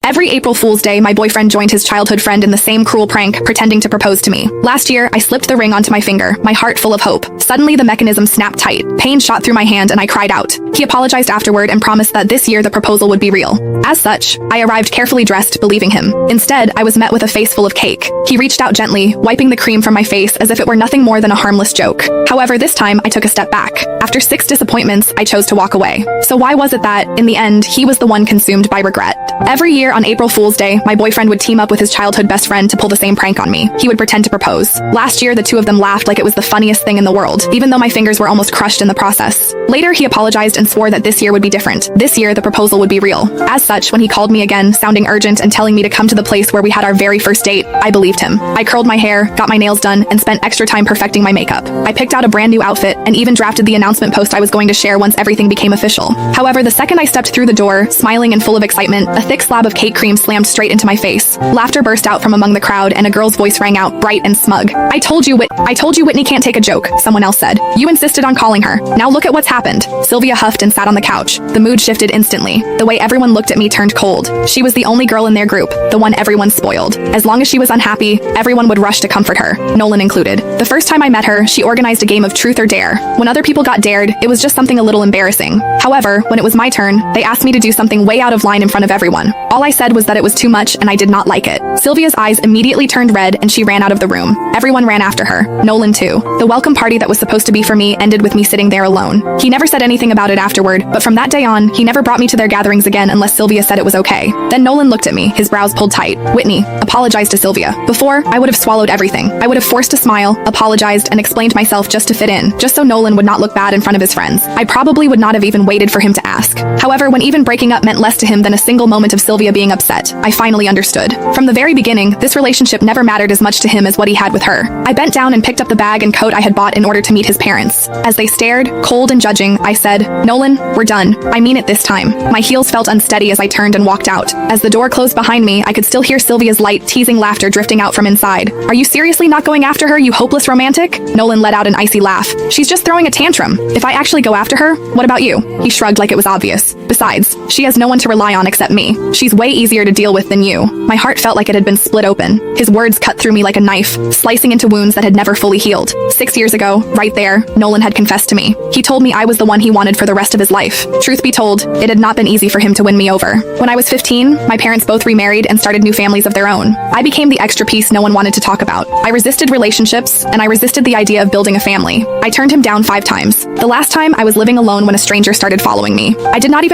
Every April Fool's Day, my boyfriend joined his childhood friend in the same cruel prank, pretending to propose to me. Last year, I slipped the ring onto my finger, my heart full of hope. Suddenly, the mechanism snapped tight. Pain shot through my hand and I cried out. He apologized afterward and promised that this year the proposal would be real. As such, I arrived carefully dressed, believing him. Instead, I was met with a face full of cake. He reached out gently, wiping the cream from my face as if it were nothing more than a harmless joke. However, this time, I took a step back. After 6 disappointments, I chose to walk away. So why was it that, in the end, he was the one consumed by regret? Every year on April Fool's Day, my boyfriend would team up with his childhood best friend to pull the same prank on me. He would pretend to propose. Last year, the two of them laughed like it was the funniest thing in the world, even though my fingers were almost crushed in the process. Later, he apologized and swore that this year would be different. This year, the proposal would be real. As such, when he called me again, sounding urgent and telling me to come to the place where we had our very first date, I believed him. I curled my hair, got my nails done, and spent extra time perfecting my makeup. I picked out a brand new outfit and even drafted the announcement post I was going to share once everything became official. However, the second I stepped through the door, smiling and full of excitement, a thick slab of cake cream slammed straight into my face. Laughter burst out from among the crowd and a girl's voice rang out, bright and smug. I told you Whitney can't take a joke, someone else said. You insisted on calling her. Now look at what's happened. Sylvia huffed and sat on the couch. The mood shifted instantly. The way everyone looked at me turned cold. She was the only girl in their group, the one everyone spoiled. As long as she was unhappy, everyone would rush to comfort her, Nolan included. The first time I met her, she organized a game of truth or dare. When other people got dared, it was just something a little embarrassing. However, when it was my turn, they asked me to do something way out of line in front of everyone. All I said was that it was too much and I did not like it. Sylvia's eyes immediately turned red and she ran out of the room. Everyone ran after her, Nolan too. The welcome party that was supposed to be for me ended with me sitting there alone. He never said anything about it afterward, but from that day on, he never brought me to their gatherings again unless Sylvia said it was okay. Then Nolan looked at me, his brows pulled tight. Whitney, apologize to Sylvia. Before, I would have swallowed everything. I would have forced a smile, apologized, and explained myself just to fit in, just so Nolan would not look bad in front of his friends. I probably would not have even waited for him to ask. However, when even breaking up meant less to him than a single moment of Sylvia being upset, I finally understood. From the very beginning, this relationship never mattered as much to him as what he had with her. I bent down and picked up the bag and coat I had bought in order to meet his parents. As they stared, cold and judging, I said, Nolan, we're done. I mean it this time. My heels felt unsteady as I turned and walked out. As the door closed behind me, I could still hear Sylvia's light, teasing laughter drifting out from inside. Are you seriously not going after her, you hopeless romantic? Nolan let out an icy laugh. She's just throwing a tantrum. If I actually go after her, what about you? He shrugged like it was obvious. Besides, she has no one to rely on except me. She's way easier to deal with than you. My heart felt like it had been split open. His words cut through me like a knife, slicing into wounds that had never fully healed. 6 years ago, right there, Nolan had confessed to me. He told me I was the one he wanted for the rest of his life. Truth be told, it had not been easy for him to win me over. When I was 15, my parents both remarried and started new families of their own. I became the extra piece no one wanted to talk about. I resisted relationships, and I resisted the idea of building a family. I turned him down 5 times. The last time, I was living alone when a stranger started following me. I did not even